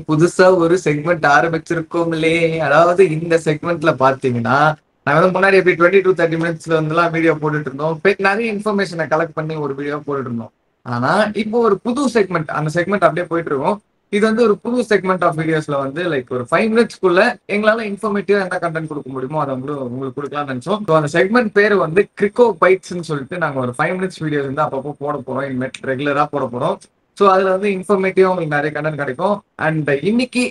புதுசா ஒரு செக்மெண்ட் ஆரம்பிச்சிருக்கோம்லே. அதாவது இந்த செக்மெண்ட்ல பாத்தீங்கன்னா, நாங்க வந்து முன்னாடி எப்படி 20 to 30 மினிட்ஸ்ல வந்துலாம் வீடியோ போட்டுட்டு இருந்தோம். நிறைய இன்ஃபர்மேஷனை கலெக்ட் பண்ணி ஒரு வீடியோ போட்டுட்டு இருந்தோம். ஆனா, இப்போ ஒரு புது செக்மெண்ட், அந்த செக்மெண்ட் அப்படியே போயிட்டு இருக்கும். இது வந்து ஒரு புது செக்மெண்ட் ஆஃப் வீடியோஸ்ல வந்து லைக் ஒரு 5 மினிட்ஸ்க்குள்ள எங்களால இன்ஃபர்மேட்டிவா என்ன கண்டென்ட் கொடுக்க முடியுமோ அதை வந்து உங்களுக்கு கொடுக்கலாம்னு நினைச்சோம். ஸோ அந்த செக்மெண்ட் பேர் வந்து கிரிக்கோ பைட்ஸ்ன்னு சொல்லிட்டு நாங்க ஒரு 5 மினிட்ஸ் வீடியோஸ் வந்து அப்பப்போ போட போறோம். இனிமேட் ரெகுலரா போட போறோம். ஸோ அதுல வந்து இன்ஃபர்மேட்டிவா உங்களுக்கு நிறைய கண்டென்ட் கிடைக்கும். அண்ட் இன்னைக்கு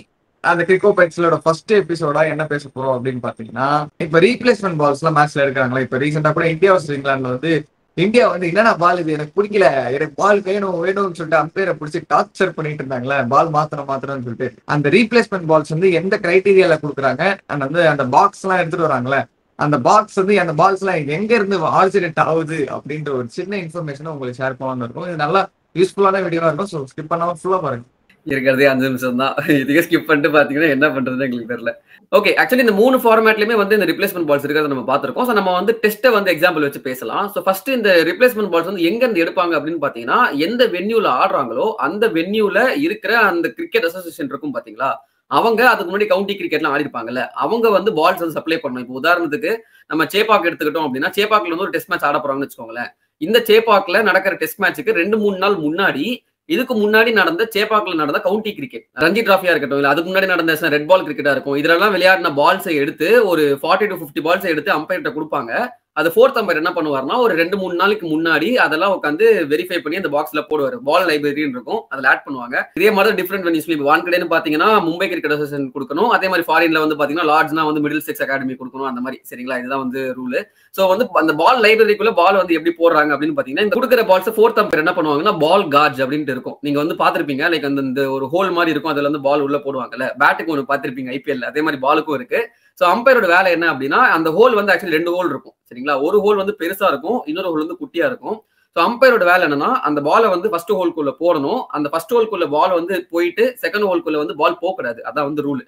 அந்த கிரிக்கோ பைட்ஸ்லோட ஃபர்ஸ்ட் எபிசோடா என்ன பேச போறோம் அப்படின்னு பாத்தீங்கன்னா, இப்ப ரீப்ளேஸ்மெண்ட் பால்ஸ் எல்லாம் மேட்ச்ல இருக்காங்களா. இப்ப ரீசெண்டா கூட இந்தியா வர்சஸ் இங்கிலாந்துல வந்து இந்தியா வந்து என்னடா பால் இது எனக்கு பிடிக்கல, எனக்கு பால் வேணும் வேணும்னு சொல்லிட்டு அம்பையரை பிடிச்சி டார்ச்சர் பண்ணிட்டு இருந்தாங்களே, பால் மாத்திரம்னு சொல்லிட்டு. அந்த ரீப்ளேஸ்மெண்ட் பால்ஸ் வந்து எந்த கிரைட்டீரியால கொடுக்குறாங்க, அண்ட் வந்து அந்த பாக்ஸ் எல்லாம் எடுத்துட்டு வராங்களே, அந்த பாக்ஸ் வந்து அந்த பால்ஸ் எல்லாம் எங்க இருந்து ஆரிஜினேட் ஆகுது அப்படின்ற ஒரு சின்ன இன்ஃபர்மேஷன் உங்களுக்கு ஷேர் பண்ணலாம்னு இருக்கும். இது நல்லா யூஸ்ஃபுல்லான வீடியோவா இருக்கும். ஸோ ஸ்கிப் பண்ணாம ஃபுல்லா பாருங்க. இருக்கிறதே 5 நிமிஷம் தான். இதுக்கே ஸ்கிப் பண்ணிட்டு பாத்தீங்கன்னா என்ன பண்றதுன்னு எங்களுக்கு தெரியல. ஓகே, ஆக்சுவலி இந்த 3 ஃபார்மேட்லயுமே வந்து இந்த ரிப்ளேஸ்மெண்ட் பால்ஸ் இருக்கிறத நம்ம பார்த்திருக்கோம். ஸோ நம்ம வந்து டெஸ்ட்டை வந்து எக்ஸாம்பிள் வச்சு பேசலாம். ஸோ ஃபர்ஸ்ட் இந்த ரிப்ளேஸ்மெண்ட் பால்ஸ் வந்து எங்க இருந்து எடுப்பாங்க அப்படின்னு பாத்தீங்கன்னா, எந்த வென்யூல ஆடுறாங்களோ அந்த வென்யூல இருக்கிற அந்த கிரிக்கெட் அசோசியேஷன் இருக்கும் பாத்தீங்களா, அவங்க அதுக்கு முன்னாடி கவுண்டி கிரிக்கெட்லாம் ஆடி இருப்பாங்கல்ல, அவங்க வந்து பால்ஸ் வந்து சப்ளை பண்ணணும். இப்போ உதாரணத்துக்கு நம்ம சேப்பாக் எடுத்துக்கிட்டோம் அப்படின்னா, சேப்பாக்ல வந்து ஒரு டெஸ்ட் மேட்ச் ஆட போறாங்கன்னு வச்சுக்கோங்களேன். இந்த சேப்பாக்ல நடக்கிற டெஸ்ட் மேட்ச்சுக்கு 2-3 நாள் முன்னாடி இதுக்கு முன்னாடி நடந்த சேப்பாக்ல நடந்த கவுண்டி கிரிக்கெட், ரஞ்சி டிராஃபியா இருக்கட்டும், இல்ல அதுக்கு முன்னாடி நடந்த ரெட் பால் கிரிக்கெட்டா இருக்கும், இதெல்லாம் விளையாடின பால்ஸை எடுத்து ஒரு 40 to 50 பால்ஸை எடுத்து அம்பையர்கிட்ட கொடுப்பாங்க. அது ஃபோர்த் அம்பையர் என்ன பண்ணுவார்னா, ஒரு 2-3 நாளைக்கு முன்னாடி அதெல்லாம் உட்காந்து வெரிஃபை பண்ணி அந்த பாக்ஸ்ல போடுவாரு. பால் லைப்ரரின்னு இருக்கும், அதில் ஆட் பண்ணுவாங்க. இதே மாதிரி டிஃபரெண்ட் வென்யூஸ்ல இப்போ வான்கடேன்னு பாத்தீங்கன்னா மும்பை கிரிக்கெட் அசோசியேஷன் கொடுக்கணும். அதே மாதிரி ஃபாரின்ல வந்து பாத்தீங்கன்னா லார்ட்ஸ்னா வந்து மிடில் செக்ஸ் அகாடமி கொடுக்கணும், அந்த மாதிரி. சரிங்களா, இதுதான் வந்து ரூல். சோ வந்து அந்த பால் லைப்ரரிக்குள்ள பால் வந்து எப்படி போடுறாங்க அப்படின்னு பாத்தீங்கன்னா, இந்த கொடுக்குற பால்ஸ் ஃபோர்த் அம்பையர் என்ன பண்ணுவாங்கன்னா பால் கார்ஜ் அப்படின்ட்டு இருக்கும். நீங்க வந்து பாத்திருப்பீங்க, லைக் அந்த ஒரு ஹோல் மாதிரி இருக்கும், அதுல வந்து பால் உள்ள போடுவாங்கல்ல. பேட்டுக்கு ஒன்று பாத்திருப்பீங்க ஐபிஎல், அதே மாதிரி பாலுக்கும் இருக்கு. சோ அம்பையரோட வேலை என்ன அப்படின்னா, அந்த ஹோல் வந்து ஆக்சுவலி 2 ஹோல் இருக்கும். சரிங்களா, ஒரு ஹோல் வந்து பெருசா இருக்கும், இன்னொரு ஹோல் வந்து குட்டியா இருக்கும். சோ அம்பையரோட வேலை என்னன்னா, அந்த பாலை வந்து ஃபர்ஸ்ட் ஹோல்குள்ள போடணும். அந்த ஃபர்ஸ்ட் ஹோல்குள்ள பால் வந்து போயிட்டு செகண்ட் ஹோல்குள்ள வந்து பால் போகக்கூடாது. அதான் வந்து ரூல்.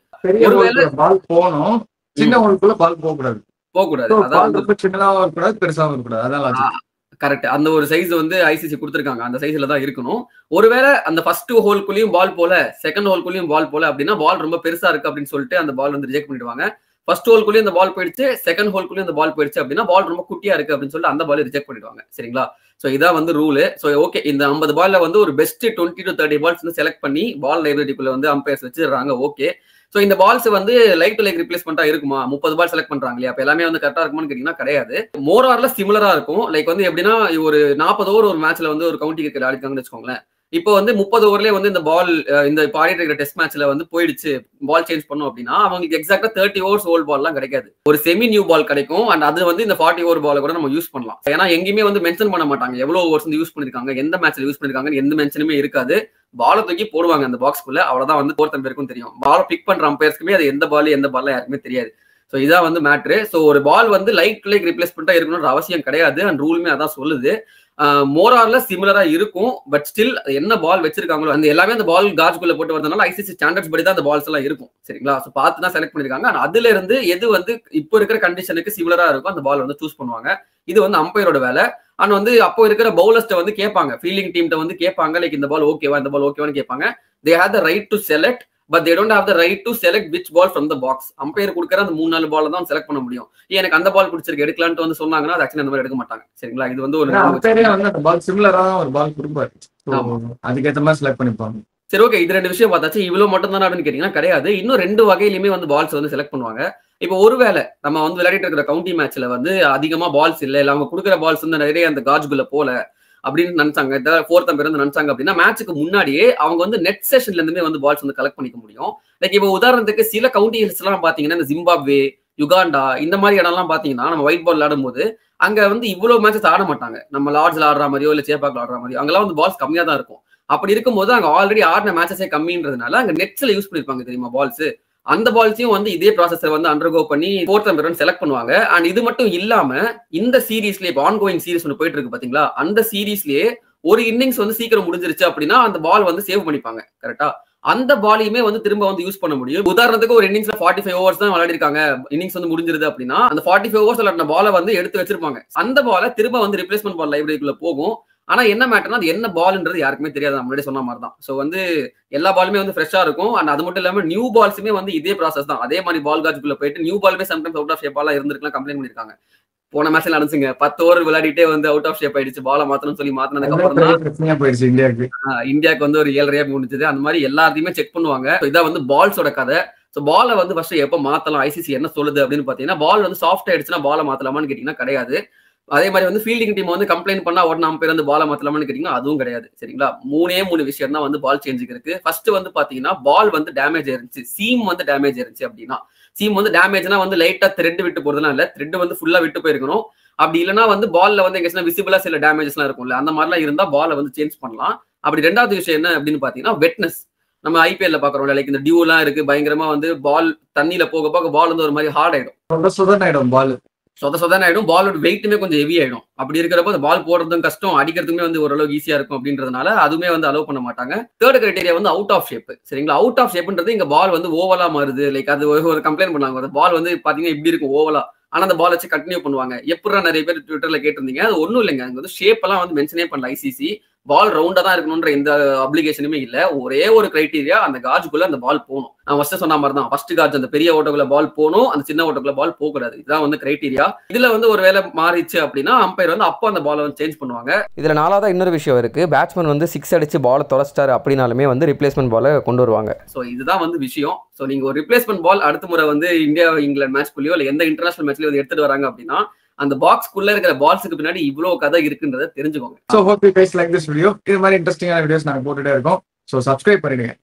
ஒருவேளை பால் போகணும், சின்ன ஹோல்குள்ள பால் போகக்கூடாது. போகக்கூடாது. அதான் ரொம்ப சின்னதாவும் இருக்கக்கூடாது, பெருசாவும் இருக்கக்கூடாது. அதான் கரெக்ட். அந்த ஒரு சைஸ் வந்து ஐசிசி கொடுத்திருக்காங்க, அந்த சைஸ்ல தான் இருக்கணும். ஒருவேளை அந்த ஃபர்ஸ்ட் ஹோல்குள்ளயும் பால் போல, செகண்ட் ஹோல்குள்ளயும் பால் போல அப்படின்னா பால் ரொம்ப பெருசா இருக்கு அப்படின்னு சொல்லிட்டு அந்த பால் வந்து ரிஜெக்ட் பண்ணிடுவாங்க. ஃபர்ஸ்ட் ஹோல்குள்ளயும் அந்த பால் போயிடுச்சு, செகண்ட் ஹோல்குள்ளயும் அந்த பால் போயிடுச்சு அப்படின்னா பால் ரொம்ப குட்டியா இருக்கு அப்படின்னு சொல்லிட்டு அந்த பால் ரிஜெக்ட் பண்ணிடுவாங்க. சரிங்களா, சோ இதான் வந்து ரூல். சோ ஓகே, இந்த 50 பால்ல வந்து ஒரு பெஸ்ட் 20 to 30 பால்ஸ் வந்து செலக்ட் பண்ணி பால் லைப்ரரிக்குள்ள வந்து அம்பையர்ஸ் வச்சிடுறாங்க. ஓகே, சோ இந்த பால்ஸ் வந்து லைக் டு லைக் ரிப்ளேஸ்மெண்டா இருக்குமா? 30 பால் செலக்ட் பண்றாங்க இல்லையா, அப்ப எல்லாமே வந்து கரெக்டா இருக்குமான்னு கேட்டீங்கன்னா கிடையாது. மோர் ஆர்ல சிமிலரா இருக்கும். லைக் வந்து எப்படின்னா, ஒரு 40 ஓவர் ஒரு மேட்ச்ல வந்து ஒரு கவுண்டி கிரிக்கெட் ஆடிருக்காங்கன்னு வச்சுக்கோங்களேன். இப்போ வந்து 30 ஓவர்லயே வந்து இந்த பால் இந்த ஆடிட்டு இருக்கிற டெஸ்ட் மேட்ச்ல வந்து போயிடுச்சு, பால் சேஞ்ச் பண்ணும் அப்படின்னா அவங்களுக்கு எக்ஸாக்டா 30 ஓவர்ஸ் ஓல்ட் பால் எல்லாம் கிடைக்காது. ஒரு செமி நியூ பால் கிடைக்கும். அண்ட் அது வந்து இந்த 40 ஓவர் பால் கூட நம்ம யூஸ் பண்ணலாம். ஏன்னா எங்கேயுமே வந்து மென்ஷன் பண்ண மாட்டாங்க எவ்வளவு ஓவர்ஸ் வந்து யூஸ் பண்ணிருக்காங்க, எந்த மேட்ச்ல யூஸ் பண்ணிருக்காங்க, எந்த மென்ஷனுமே இருக்காது. பாலை தூக்கி போடுவாங்க அந்த பாக்ஸ்க்குள்ள, அவ்வளவுதான். வந்து ஃபோர்த் அம்பையருக்கும் தெரியும், பால் பிக் பண்ற அம்பையர்ஸ்க்குமே அது எந்த பால் எந்த பால் யாருக்குமே தெரியாது. சோ இதான் வந்து மேட்ரு. சோ ஒரு பால் வந்து லைக் லைக் ரிப்ளேஸ்மெண்டா இருக்கணும்ன்ற அவசியம் கிடையாது. அண்ட் ரூலுமே அதான் சொல்லுது. மோரார்ல சிமிலரா இருக்கும். பட் ஸ்டில் என்ன பால் வச்சிருக்காங்களோ அந்த எல்லாமே அந்த பால் காஜ்குள்ள போட்டு வரதுனால ஐசிசி ஸ்டாண்டர்ட்ஸ் படி தான் அந்த பால்ஸ் எல்லாம் இருக்கும். சரிங்களா, சோ பார்த்து தான் செலக்ட் பண்ணிருக்காங்க. அதுல இருந்து எது வந்து இப்போ இருக்கிற கண்டிஷனுக்கு சிமிலரா இருக்கும் அந்த பால் வந்து சூஸ் பண்ணுவாங்க. இது வந்து அம்பையரோட வேலை. அண்ட் வந்து அப்போ இருக்கிற பவுலர்ஸ்ட வந்து கேட்பாங்க, ஃபீல்டிங் டீம்ட்ட வந்து கேட்பாங்க, லைக் இந்த பால் ஓகேவா, இந்த பால் ஓகேவான்னு கேட்பாங்க. They have the right to select, but they don't have the right to select which ball from the box. Umpire கொடுக்குற அந்த 3-4 பால் தான் செலக்ட் பண்ண முடியும். எனக்கு அந்த பால் பிடிச்சிருக்கு எடுக்கலாம்னு வந்து சொன்னாங்கன்னா அது ஆக்சுவலி அந்த மாதிரி எடுக்க மாட்டாங்க. சரிங்களா, இது வந்து ஒரு அம்பையரே வந்து அந்த பால் சிமிலரா ஒரு பால் கொடுப்பாரு, அதுக்கேற்ற மாதிரி செலக்ட் பண்ணிப்பாங்க. சரி, ஓகே, இது 2 விஷயம் பார்த்தாச்சு. இவ்வளவு மட்டும் தானே அப்படின்னு கேட்டீங்கன்னா கிடையாது. இன்னும் 2 வகையிலுமே வந்து பால்ஸ் வந்து செலக்ட் பண்ணுவாங்க. இப்போ ஒருவேளை நம்ம வந்து விளையாடிட்டு இருக்கிற கவுண்டி மேட்ச்ல வந்து அதிகமா பால்ஸ் இல்ல அவங்க கொடுக்குற பால்ஸ் வந்து நிறைய அந்த காஜ்குள்ள போல அப்படின்னு நினைச்சாங்க, ஃபோர்த் அம்பையர் வந்து நினைச்சாங்க அப்படின்னா மேட்சுக்கு முன்னாடியே அவங்க வந்து நெட் செஷன்ல இருந்துமே வந்து பால்ஸ் வந்து கலெக்ட் பண்ணிக்க முடியும். லைக் இப்போ உதாரணத்துக்கு சில கவுண்டி ஹில்ஸ் எல்லாம் பாத்தீங்கன்னா இந்த ஜிம்பாப்வே, யுகாண்டா இந்த மாதிரி இடம் எல்லாம் பாத்தீங்கன்னா நம்ம ஒயிட் பால் ஆடும் போது அங்க வந்து இவ்வளவு மேட்சஸ் ஆட மாட்டாங்க. நம்ம லார்ட்ஸ்ல ஆடுற மாதிரியோ இல்ல சேப்பாக்ல ஆடுற மாதிரியோ அங்கெல்லாம் வந்து பால்ஸ் கம்மியா தான் இருக்கும். அப்படி இருக்கும்போது அங்க ஆல்ரெடி ஆடின மேட்சஸே கம்மின்றதுனால அங்க நெட்ஸ்ல யூஸ் பண்ணிருப்பாங்க தெரியுமா பால்ஸ். அந்த பால்ஸையும் வந்து இதே ப்ராசஸை வந்து அண்டர்கோ பண்ணி ஃபோர்த் அம்பையர் செலக்ட் பண்ணுவாங்க. அண்ட் இது மட்டும் இல்லாம இந்த சீரீஸ்லயே இப்போ ஆன்கோயிங் சீரிஸ் ஒன்று போயிட்டு இருக்கு பாத்தீங்களா, அந்த சீரீஸ்லயே ஒரு இன்னிங்ஸ் வந்து சீக்கிரம் முடிஞ்சிருச்சு அப்படின்னா அந்த பால் வந்து சேவ் பண்ணிப்பாங்க. கரெக்டா, அந்த பாலையுமே வந்து திரும்ப வந்து யூஸ் பண்ண முடியும். உதாரணத்துக்கு ஒரு இன்னிங்ஸ்ல 45 ஓவர்ஸ் தான் விளையாடி இருக்காங்க, இன்னிங்ஸ் வந்து முடிஞ்சிருது அப்படின்னா அந்த 45 ஓவர்ஸ் விளையாடின பாலை வந்து எடுத்து வச்சிருப்பாங்க. அந்த பாலை திரும்ப வந்து ரிப்ளேஸ்மெண்ட் பால் லைப்ரரிக்குள்ள போகும். ஆனா என்ன மேட்டர்னா அது என்ன பால்ன்றது யாருக்குமே தெரியாது, நான் முன்னாடி சொன்ன மாதிரி தான். ஸோ வந்து எல்லா பாலுமே வந்து ஃப்ரெஷ்ஷா இருக்கும். அண்ட் அது மட்டும் இல்லாம நியூ பால்ஸுமே வந்து இதே ப்ராசஸ் தான். அதே மாதிரி பால் காஜுக்குள்ள போயிட்டு நியூ பாலுமே சம்டைம்ஸ் அவுட் ஆஃப் ஷேப்பாலாம் இருந்திருக்கலாம், கம்ப்ளைண்ட் பண்ணிருக்காங்க. போன மேட்ச்ல நடந்துச்சுங்க, 10 ஓவர் விளையாடிட்டே வந்து அவுட் ஆஃப் ஷேப் ஆயிடுச்சு, பாலை மாத்தணும்னு சொல்லி மாத்தினதுக்கு அப்புறம் தான் போயிடுச்சு இந்தியாவுக்கு வந்து ஒரு 7.5 முடிஞ்சது. அந்த மாதிரி எல்லாத்தையுமே செக் பண்ணுவாங்க. இதான் வந்து பால்ஸோட கதை. ஸோ பாலை வந்து ஃபர்ஸ்ட் எப்போ மாத்தலாம், ஐசிசி என்ன சொல்லுது அப்படின்னு பாத்தீங்கன்னா, பால் வந்து சாஃப்ட் ஆயிடுச்சுன்னா பாலை மாத்தலாமான்னு கேட்டீங்கன்னா கிடையாது. அதே மாதிரி வந்து ஃபீல்டிங் டீம் வந்து கம்ப்ளைண்ட் பண்ணா உடனே நம்ம பேர் வந்து பாலை மாத்தலாமான்னு கேட்டீங்கன்னா அதுவும் கிடையாது. சரிங்களா, 3 விஷயம் தான் வந்து பால் சேஞ்சுக்கு இருக்கு. ஃபர்ஸ்ட் வந்து பாத்தீங்கன்னா பால் வந்து டேமேஜ் ஆயிருச்சு, சீம் வந்து டேமேஜ் ஆயிருச்சு அப்படின்னா, சீம் வந்து டேமேஜ்னா வந்து லைட்டா த்ரெட் விட்டு போறதுலாம் இல்ல, த்ரெட் வந்து ஃபுல்லா விட்டு போயிருக்கணும். அப்படி இல்லைன்னா வந்து பால்ல வந்து எங்க விசிபிளா சில டேமேஜஸ்லாம் இருக்கும்ல, அந்த மாதிரிலாம் இருந்தா பாலை வந்து சேஞ்ச் பண்ணலாம். அப்படி ரெண்டாவது விஷயம் என்ன அப்படின்னு பாத்தீங்கன்னா வெட்னஸ். நம்ம ஐபிஎல்ல பாக்குறோம்ல, லைக் இந்த டியூ எல்லாம் இருக்கு, பயங்கரமா வந்து பால் தண்ணியில போக போக பால் வந்து ஒரு மாதிரி ஹார்ட் ஆயிடும், பால் சொதன்னு ஆயிடும், பாலோட வெயிட்டுமே கொஞ்சம் ஹெவி ஆயிடும். அப்படி இருக்கிறப்ப அந்த பால் போடுறதும் கஷ்டம், அடிக்கிறதுக்குமே வந்து ஓரளவு ஈஸியா இருக்கும் அப்படின்றதுனால அதுவுமே வந்து அலோவ் பண்ண மாட்டாங்க. தேர்ட் கிரைட்டீரியா வந்து அவுட் ஆஃப் ஷேப். சரிங்களா, அவுட் ஆஃப் ஷேப்ன்றது இங்க பால் வந்து ஓவலா மாறுது, லைக் அது ஒரு கம்ப்ளைண்ட் பண்ணாங்க, பால் வந்து பாத்தீங்கன்னா இப்படி இருக்கும் ஓவலா, ஆனா அந்த பால் வச்சு கண்டினியூ பண்ணுவாங்க. எப்படா நிறைய பேர் ட்விட்டர்ல கேட்டிருந்தீங்க, அது ஒண்ணும் இல்லைங்க, அங்க வந்து ஷேப் எல்லாம் வந்து மென்ஷனே பண்ணல ஐசிசி. பால் ரவுண்டா தான் இருக்கணும்ன்ற எந்த அப்ளிகேஷனுமே இல்ல. ஒரே ஒரு கிரைட்டீரியா, அந்த காஜுக்குள்ள அந்த பால் போகணும். நான் ஃபர்ஸ்ட் சொன்ன மாதிரி தான், ஃபர்ஸ்ட் காஜ் அந்த பெரிய ஓட்டக்குள்ள பால் போகணும், அந்த சின்ன ஓட்டக்குள்ள பால் போக கூடாது. இதுதான் வந்து கிரைட்டீரியா. இதுல வந்து ஒரு வேலை மாறிச்சு அப்படின்னா அம்பையர் வந்து அப்போ அந்த பாலை வந்து சேஞ்ச் பண்ணுவாங்க. இதுல நாலாவதா இன்னொரு விஷயம் இருக்கு, பேட்ஸ்மேன் வந்து 6 அடிச்சு பால் தொலைச்சிட்டாரு அப்படின்னாலுமே வந்து ரிப்ளேஸ்மெண்ட் பாலை கொண்டு வருவாங்க. ஸோ இதுதான் வந்து விஷயம். ஸோ நீங்க ஒரு ரிப்ளேஸ்மெண்ட் பால் அடுத்த முறை வந்து இந்தியா இங்கிலாந்து மேட்ச்குள்ளயோ இல்ல எந்த இன்டர்நேஷனல் மேட்ச்லயோ வந்து எடுத்துட்டு வராங்க அப்படின்னா, அந்த பாக்ஸ்க்குள்ள இருக்கிற பால்ஸுக்கு பின்னாடி இவ்வளவு கதை இருக்குன்றதை தெரிஞ்சுக்கோங்க. So hope you guys like this video. இது மாதிரி இன்ட்ரெஸ்டிங்கான வீடியோஸ் நாங்க போட்டுட்டே இருக்கோம். So subscribe பண்ணிடுங்க.